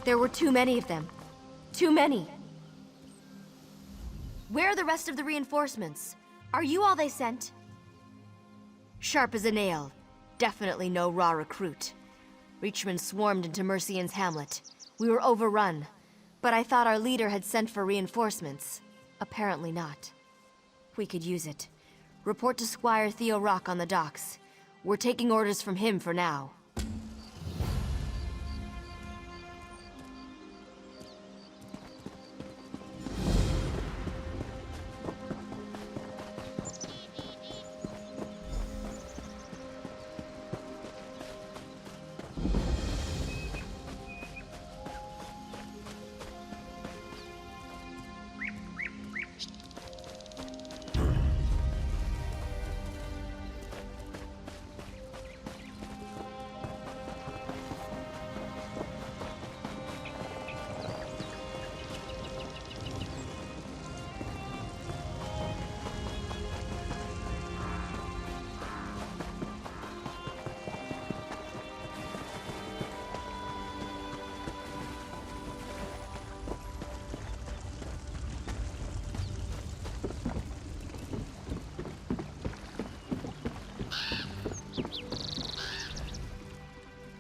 There were too many of them. Too many. Where are the rest of the reinforcements? Are you all they sent? Sharp as a nail. Definitely no raw recruit. Reachman swarmed into Murcien's Hamlet. We were overrun, but I thought our leader had sent for reinforcements. Apparently not. We could use it. Report to Squire Theo Rock on the docks. We're taking orders from him for now.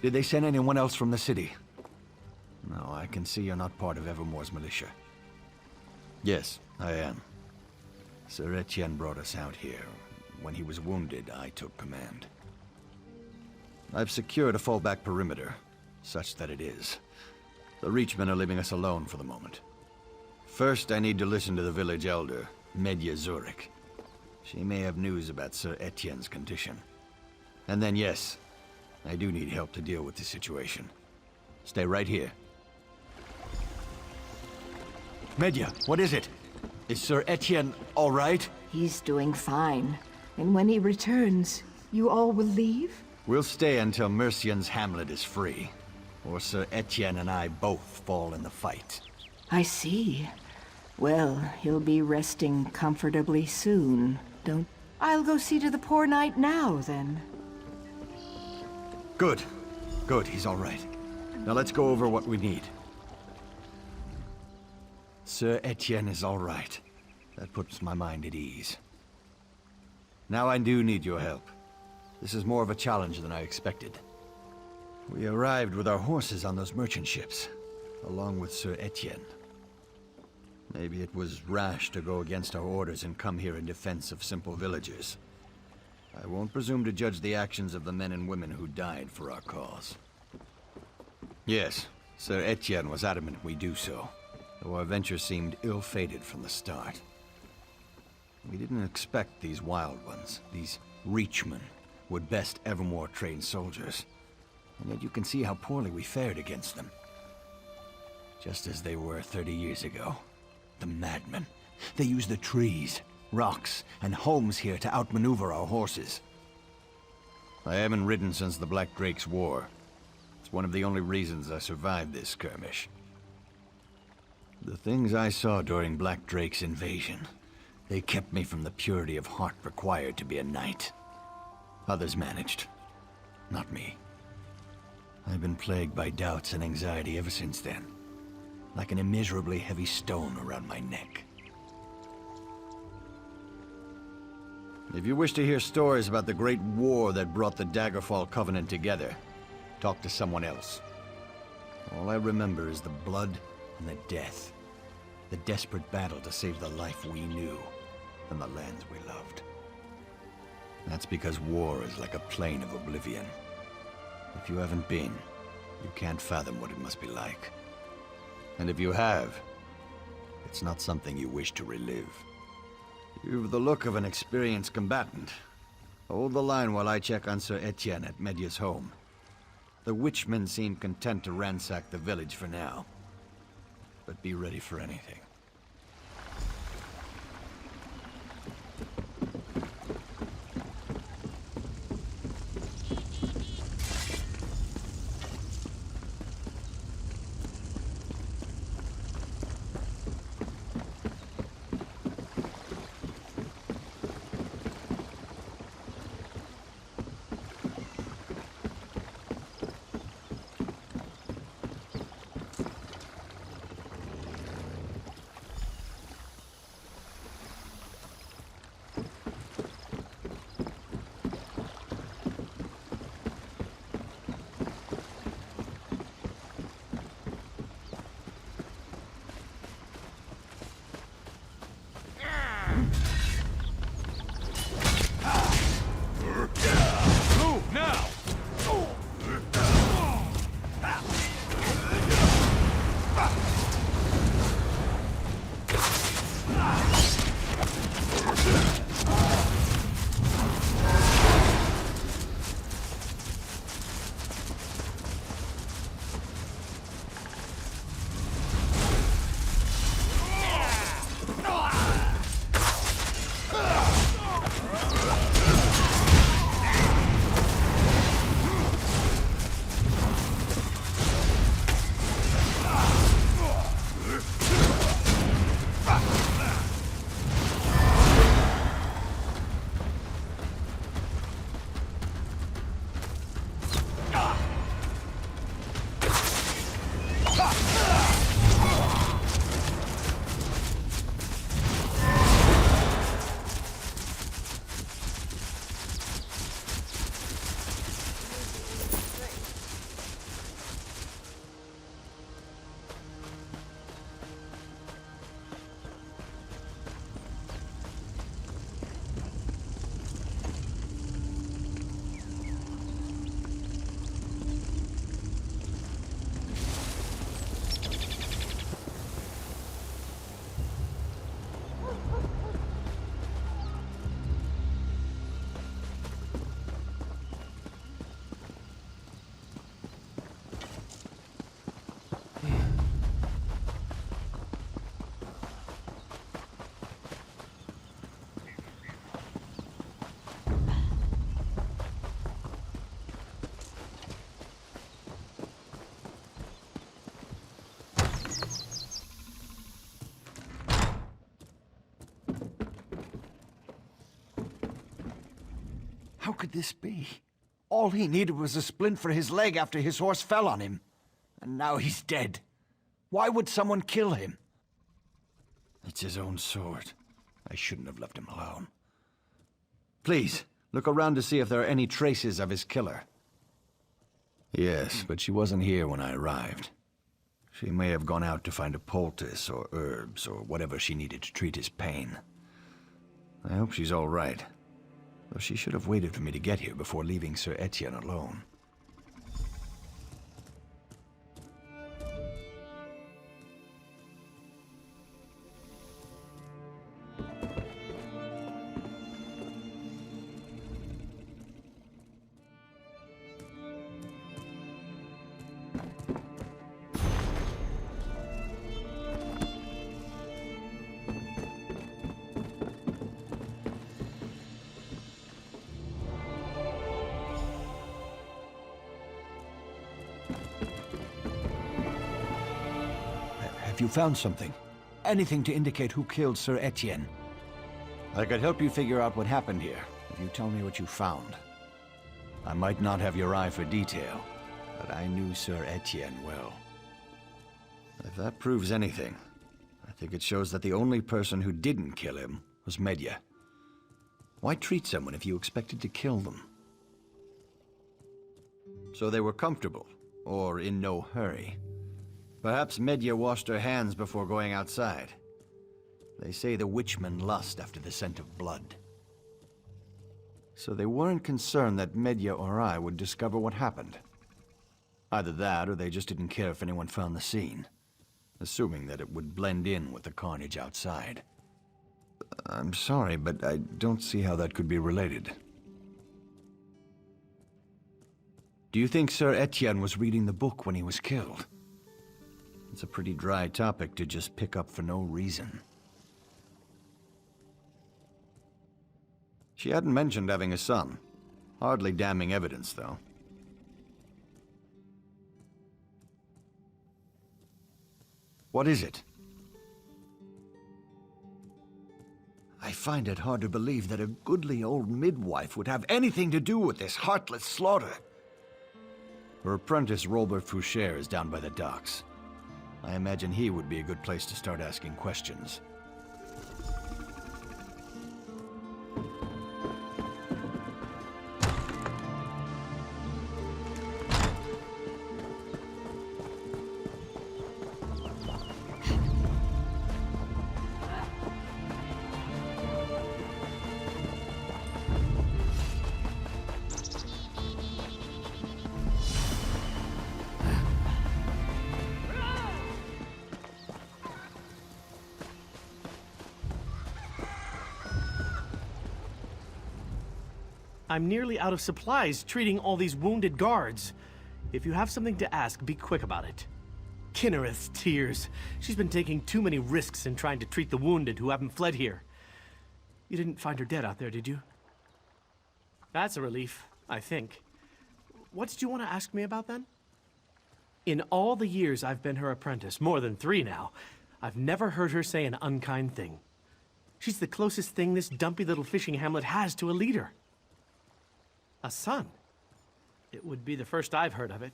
Did they send anyone else from the city? No, I can see you're not part of Evermore's militia. Yes, I am. Sir Etienne brought us out here. When he was wounded, I took command. I've secured a fallback perimeter, such that it is. The Reachmen are leaving us alone for the moment. First, I need to listen to the village elder, Medya Zurich. She may have news about Sir Etienne's condition. And then, yes, I do need help to deal with the situation. Stay right here. Medya, what is it? Is Sir Etienne all right? He's doing fine. And when he returns, you all will leave? We'll stay until Murcien's Hamlet is free. Or Sir Etienne and I both fall in the fight. I see. Well, he'll be resting comfortably soon, don't... I'll go see to the poor knight now, then. Good. Good, he's all right. Now let's go over what we need. Sir Etienne is all right. That puts my mind at ease. Now I do need your help. This is more of a challenge than I expected. We arrived with our horses on those merchant ships, along with Sir Etienne. Maybe it was rash to go against our orders and come here in defense of simple villagers. I won't presume to judge the actions of the men and women who died for our cause. Yes, Sir Etienne was adamant we do so, though our venture seemed ill-fated from the start. We didn't expect these wild ones, these Reachmen, would best Evermore trained soldiers. And yet you can see how poorly we fared against them. Just as they were 30 years ago. The madmen. They use the trees, rocks, and homes here to outmaneuver our horses. I haven't ridden since the Black Drake's War. It's one of the only reasons I survived this skirmish. The things I saw during Black Drake's invasion, they kept me from the purity of heart required to be a knight. Others managed. Not me. I've been plagued by doubts and anxiety ever since then. Like an immeasurably heavy stone around my neck. If you wish to hear stories about the great war that brought the Daggerfall Covenant together, talk to someone else. All I remember is the blood and the death. The desperate battle to save the life we knew and the lands we loved. That's because war is like a plane of oblivion. If you haven't been, you can't fathom what it must be like. And if you have, it's not something you wish to relive. You've the look of an experienced combatant. Hold the line while I check on Sir Etienne at Medya's home. The witchmen seem content to ransack the village for now. But be ready for anything. could this be? All he needed was a splint for his leg after his horse fell on him. And now he's dead. Why would someone kill him? It's his own sword. I shouldn't have left him alone. Please, look around to see if there are any traces of his killer. Yes, but she wasn't here when I arrived. She may have gone out to find a poultice or herbs or whatever she needed to treat his pain. I hope she's all right. Though she should have waited for me to get here before leaving Sir Etienne alone. Have you found something? Anything to indicate who killed Sir Etienne? I could help you figure out what happened here, if you tell me what you found. I might not have your eye for detail, but I knew Sir Etienne well. If that proves anything, I think it shows that the only person who didn't kill him was Medya. Why treat someone if you expected to kill them? So they were comfortable, or in no hurry. Perhaps Medya washed her hands before going outside. They say the witchmen lust after the scent of blood. So they weren't concerned that Medya or I would discover what happened. Either that, or they just didn't care if anyone found the scene, assuming that it would blend in with the carnage outside. I'm sorry, but I don't see how that could be related. Do you think Sir Etienne was reading the book when he was killed? It's a pretty dry topic to just pick up for no reason. She hadn't mentioned having a son. Hardly damning evidence, though. What is it? I find it hard to believe that a goodly old midwife would have anything to do with this heartless slaughter. Her apprentice, Robert Foucher, is down by the docks. I imagine he would be a good place to start asking questions. I'm nearly out of supplies treating all these wounded guards. If you have something to ask, be quick about it. Kinnereth's tears. She's been taking too many risks in trying to treat the wounded who haven't fled here. You didn't find her dead out there, did you? That's a relief, I think. What did you want to ask me about then? In all the years I've been her apprentice, more than 3 now, I've never heard her say an unkind thing. She's the closest thing this dumpy little fishing hamlet has to a leader. A son? It would be the first I've heard of it.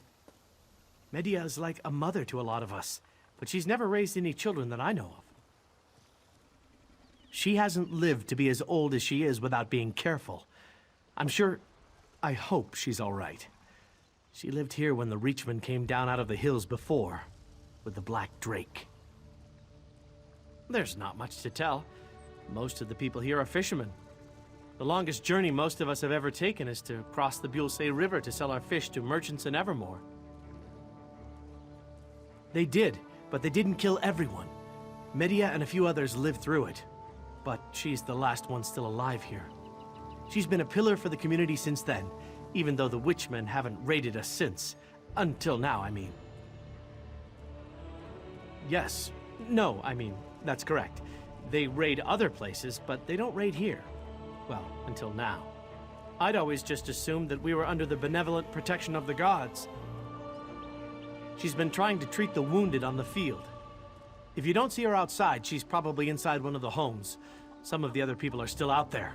Medya is like a mother to a lot of us, but she's never raised any children that I know of. She hasn't lived to be as old as she is without being careful. I hope she's all right. She lived here when the Reachman came down out of the hills before, with the Black Drake. There's not much to tell. Most of the people here are fishermen. The longest journey most of us have ever taken is to cross the Bulsay River to sell our fish to merchants in Evermore. They did, but they didn't kill everyone. Medya and a few others lived through it, but she's the last one still alive here. She's been a pillar for the community since then, even though the witchmen haven't raided us since. Until now, I mean. Yes. No, I mean, that's correct. They raid other places, but they don't raid here. Well, until now. I'd always just assumed that we were under the benevolent protection of the gods. She's been trying to treat the wounded on the field. If you don't see her outside, she's probably inside one of the homes. Some of the other people are still out there.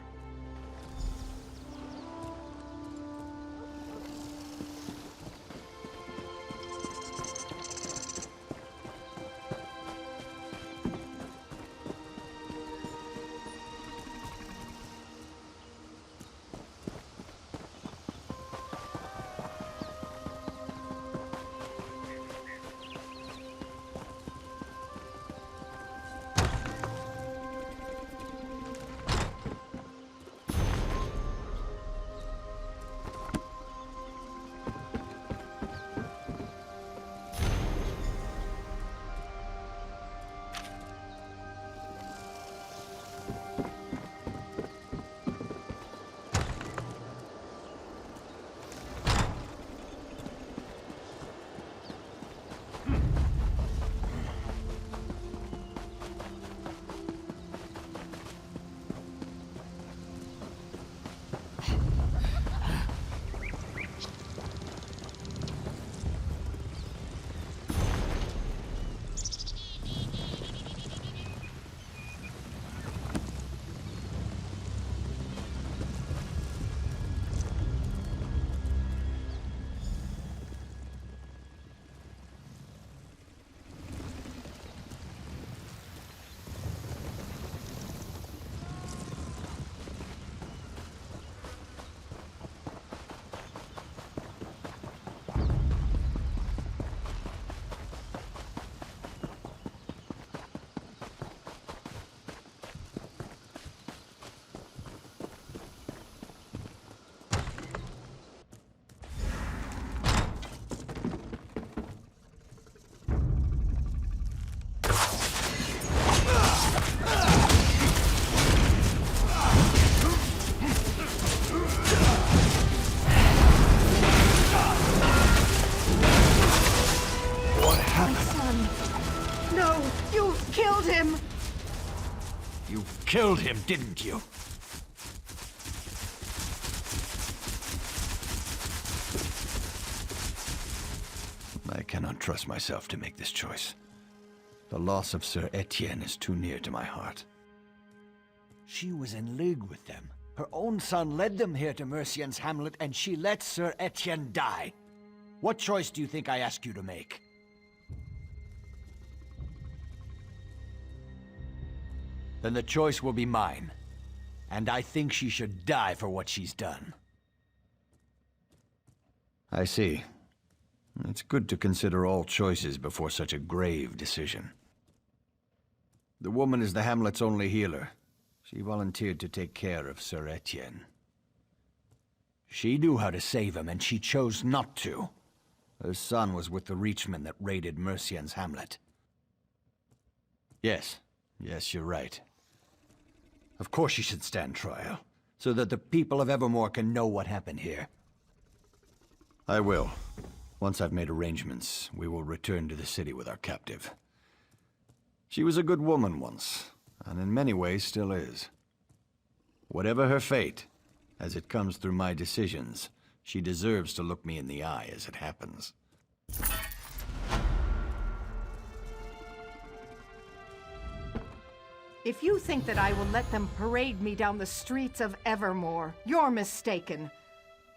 You've killed him! You killed him, didn't you? I cannot trust myself to make this choice. The loss of Sir Etienne is too near to my heart. She was in league with them. Her own son led them here to Murcien's Hamlet, and she let Sir Etienne die. What choice do you think I asked you to make? Then the choice will be mine. And I think she should die for what she's done. I see. It's good to consider all choices before such a grave decision. The woman is the Hamlet's only healer. She volunteered to take care of Sir Etienne. She knew how to save him, and she chose not to. Her son was with the Reachman that raided Murcien's Hamlet. Yes, you're right. Of course she should stand trial, so that the people of Evermore can know what happened here. I will. Once I've made arrangements, we will return to the city with our captive. She was a good woman once, and in many ways still is. Whatever her fate, as it comes through my decisions, she deserves to look me in the eye as it happens. If you think that I will let them parade me down the streets of Evermore, you're mistaken.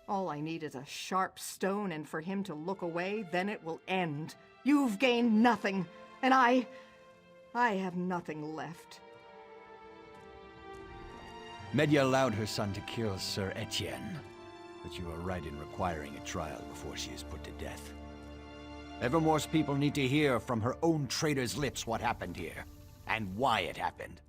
All I need is a sharp stone, and for him to look away, then it will end. You've gained nothing, and I have nothing left. Medya allowed her son to kill Sir Etienne, but you are right in requiring a trial before she is put to death. Evermore's people need to hear from her own traitor's lips what happened here, and why it happened.